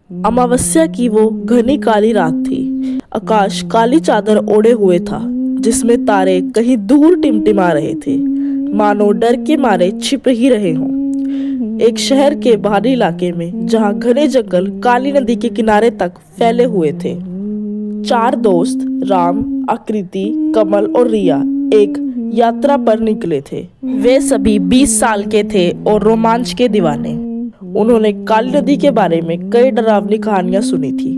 अमावस्या की वो घनी काली रात थी। आकाश काली चादर ओढ़े हुए था, जिसमें तारे कहीं दूर टिमटिमा रहे थे, मानो डर के मारे छिप ही रहे हों। एक शहर के बाहरी इलाके में, जहां घने जंगल काली नदी के किनारे तक फैले हुए थे, चार दोस्त राम, आकृति, कमल और रिया एक यात्रा पर निकले थे। वे सभी 20 साल के थे और रोमांच के दीवाने। उन्होंने काली नदी के बारे में कई डरावनी कहानियां सुनी थी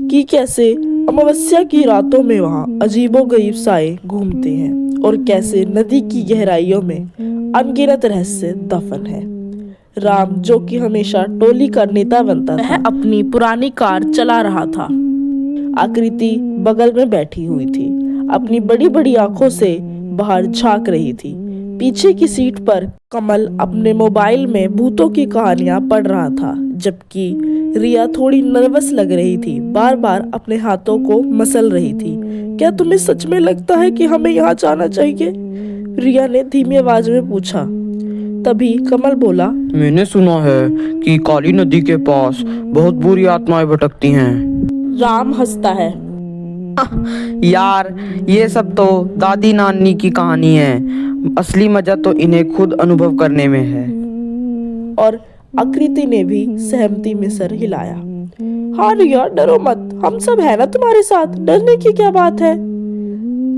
कि कैसे अमावस्या की रातों में वहां अजीबोगरीब साए घूमते हैं और कैसे नदी की गहराइयों में अनगिनत रहस्य दफन है। राम, जो कि हमेशा टोली का नेता बनता था, वह अपनी पुरानी कार चला रहा था। आकृति बगल में बैठी हुई थी, अपनी बड़ी बड़ी आंखों से बाहर झांक रही थी। पीछे की सीट पर कमल अपने मोबाइल में भूतों की कहानियां पढ़ रहा था, जबकि रिया थोड़ी नर्वस लग रही थी, बार बार अपने हाथों को मसल रही थी। क्या तुम्हें सच में लगता है कि हमें यहाँ जाना चाहिए? रिया ने धीमी आवाज में पूछा। तभी कमल बोला, मैंने सुना है कि काली नदी के पास बहुत बुरी आत्माएं भटकती हैं। राम हंसता है। यार, ये सब तो दादी नानी की कहानी है। असली मजा तो इन्हें खुद अनुभव करने में है। और आकृति ने भी सहमति में सर हिलाया। हाँ रिया, डरो मत, हम सब है ना तुम्हारे साथ, डरने की क्या बात है?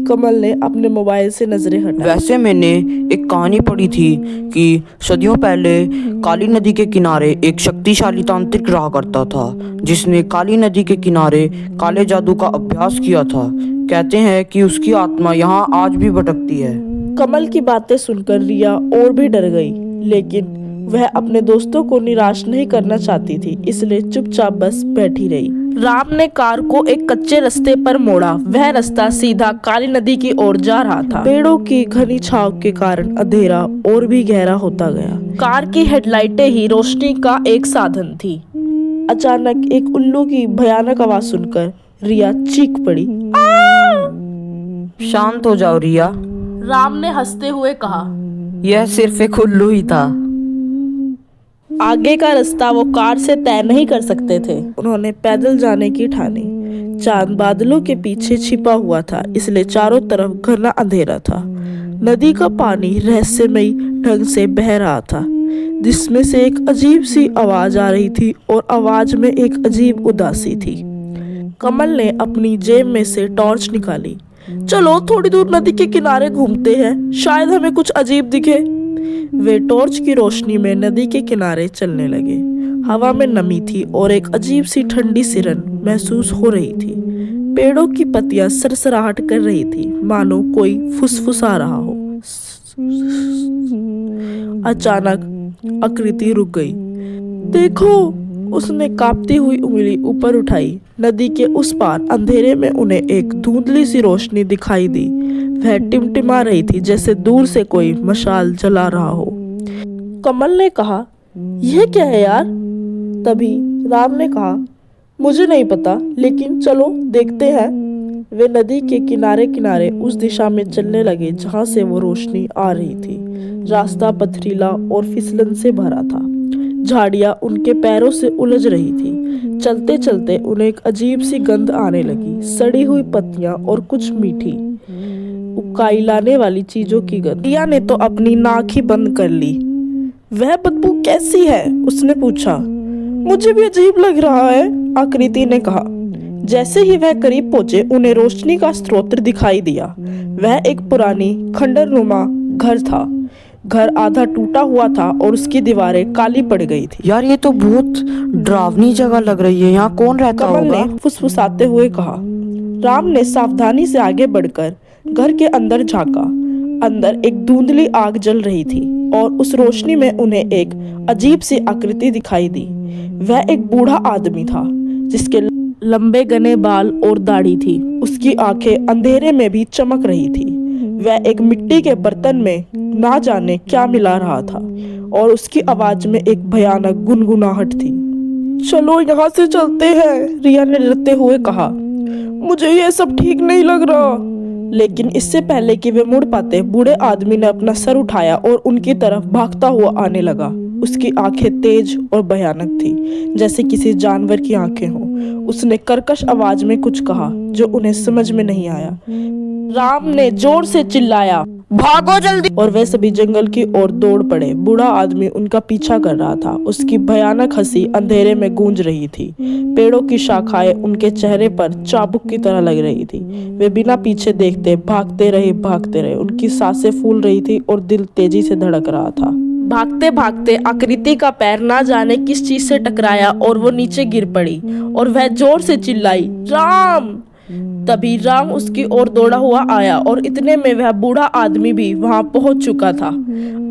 कमल ने अपने मोबाइल से नजरें हटाई। वैसे मैंने एक कहानी पढ़ी थी कि सदियों पहले काली नदी के किनारे एक शक्तिशाली तांत्रिक रहा करता था, जिसने काली नदी के किनारे काले जादू का अभ्यास किया था। कहते हैं कि उसकी आत्मा यहाँ आज भी भटकती है। कमल की बातें सुनकर रिया और भी डर गई, लेकिन वह अपने दोस्तों को निराश नहीं करना चाहती थी, इसलिए चुपचाप बस बैठी रही। राम ने कार को एक कच्चे रास्ते पर मोड़ा। वह रास्ता सीधा काली नदी की ओर जा रहा था। पेड़ों की घनी छांव के कारण अंधेरा और भी गहरा होता गया। कार की हेडलाइटें ही रोशनी का एक साधन थी। अचानक एक उल्लू की भयानक आवाज सुनकर रिया चीख पड़ी। शांत हो जाओ रिया, राम ने हंसते हुए कहा। यह सिर्फ एक उल्लू ही था। आगे का रास्ता वो कार से तय नहीं कर सकते थे। उन्होंने पैदल जाने की ठानी। चांद बादलों के पीछे छिपा हुआ था, इसलिए चारों तरफ घना अंधेरा था। नदी का पानी रहस्यमयी ढंग से बह रहा था, जिसमें से एक अजीब सी आवाज आ रही थी और आवाज में एक अजीब उदासी थी। कमल ने अपनी जेब में से टॉर्च निकाली। चलो थोड़ी दूर नदी के किनारे घूमते हैं, शायद हमें कुछ अजीब दिखे। वे टॉर्च की रोशनी में नदी के किनारे चलने लगे। हवा में नमी थी और एक अजीब सी ठंडी सिरन महसूस हो रही थी। पेड़ों की पत्तियां सरसराहट कर रही थी, मानो कोई फुसफुसा रहा हो। अचानक आकृति रुक गई। देखो, उसने कांपती हुई उंगली ऊपर उठाई। नदी के उस पार अंधेरे में उन्हें एक धुंधली सी रोशनी दिखाई दी। वह टिमटिमा रही थी, जैसे दूर से कोई मशाल जला रहा हो। कमल ने कहा, यह क्या है यार? तभी राम ने कहा, मुझे नहीं पता, लेकिन चलो देखते हैं। वे नदी के किनारे किनारे उस दिशा में चलने लगे जहां से वो रोशनी आ रही थी। रास्ता पथरीला और फिसलन से भरा था। झाड़ियां उनके पैरों से उलझ रही थी। चलते चलते उन्हें एक अजीब सी गंध आने लगी, सड़ी हुई पत्तियां और कुछ मीठी उकाई लाने वाली चीजों की गंध। रिया ने तो अपनी नाक ही बंद कर ली। वह बदबू कैसी है? उसने पूछा। मुझे भी अजीब लग रहा है, आकृति ने कहा। जैसे ही वह करीब पहुंचे, उन्हें रोशनी का स्रोत दिखाई दिया। वह एक पुरानी खंडरनुमा घर था। घर आधा टूटा हुआ था और उसकी दीवारें काली पड़ गई थी। यार, ये तो बहुत डरावनी जगह लग रही है। यहाँ कौन रहता होगा? कमल ने फुसफुसाते हुए कहा। राम ने सावधानी से आगे बढ़कर घर के अंदर झांका। अंदर एक धुंधली आग जल रही थी और उस रोशनी में उन्हें एक अजीब सी आकृति दिखाई दी। वह एक बूढ़ा आदमी था, जिसके लंबे घने बाल और दाढ़ी थी। उसकी आंखें अंधेरे में भी चमक रही थी। वह एक मिट्टी के बर्तन में ना जाने क्या मिला रहा था और उसकी आवाज में एक भयानक गुनगुनाहट थी। चलो यहाँ से चलते हैं, रिया ने डरते हुए कहा। मुझे यह सब ठीक नहीं लग रहा। लेकिन इससे पहले कि वे मुड़ पाते, बूढ़े आदमी ने अपना सर उठाया और उनकी तरफ भागता हुआ आने लगा। उसकी आंखें तेज और भयानक थी, जैसे किसी जानवर की आंखें हों। उसने कर्कश आवाज में कुछ कहा जो उन्हें समझ में नहीं आया। राम ने जोर से चिल्लाया, भागो जल्दी। और वे सभी जंगल की ओर दौड़ पड़े। बूढ़ा आदमी उनका पीछा कर रहा था। उसकी भयानक हंसी अंधेरे में गूंज रही थी। पेड़ों की शाखाएं उनके चेहरे पर चाबुक की तरह लग रही थी। वे बिना पीछे देखते भागते रहे। उनकी सांसें फूल रही थी और दिल तेजी से धड़क रहा था। भागते भागते आकृति का पैर ना जाने किस चीज से टकराया और वो नीचे गिर पड़ी और वह जोर से चिल्लाई, राम। तभी राम उसकी ओर दौड़ा हुआ आया और इतने में वह बूढ़ा आदमी भी वहां पहुंच चुका था।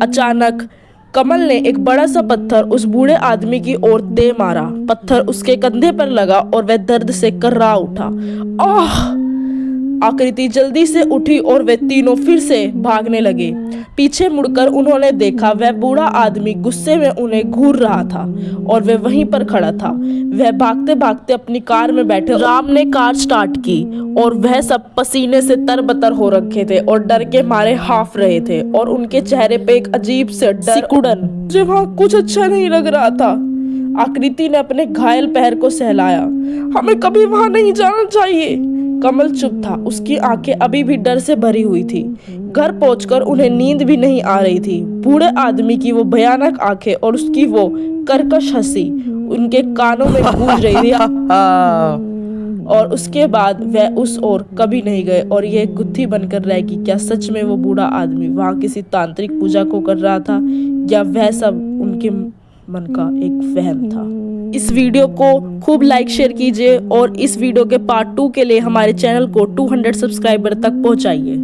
अचानक कमल ने एक बड़ा सा पत्थर उस बूढ़े आदमी की ओर दे मारा। पत्थर उसके कंधे पर लगा और वह दर्द से कर्रा उठा। आह! आकृति जल्दी से उठी और वे तीनों फिर से भागने लगे। पीछे मुड़कर उन्होंने देखा वह बूढ़ा आदमी गुस्से में उन्हें घूर रहा था और वह वहीं पर खड़ा था। वह भागते भागते अपनी कार में बैठे। राम ने कार स्टार्ट की और वह सब पसीने से तरबतर हो रखे थे और डर के मारे हाफ रहे थे और उनके चेहरे पे एक अजीब से डर सिकुड़न। मुझे वहां कुछ अच्छा नहीं लग रहा था। आकृति ने अपने घायल पैर को सहलाया। हमें कभी वहां नहीं जाना चाहिए। कमल चुप था। उसकी आंखें अभी भी डर से भरी हुई थी। घर पहुंचकर उन्हें नींद भी नहीं आ रही थी। बूढ़े आदमी की वो भयानक आंखें और उसकी वो कर्कश हंसी उनके कानों में गूंज रही थी। और उसके बाद वह उस ओर कभी नहीं गए और ये गुत्थी बनकर रह गई। क्या सच में वो बूढ़ा आदमी वहां किसी तांत्रिक पूजा को कर रहा था या वह सब उनके मन का एक वहम था? इस वीडियो को खूब लाइक शेयर कीजिए और इस वीडियो के पार्ट 2 के लिए हमारे चैनल को 200 सब्सक्राइबर तक पहुंचाइए।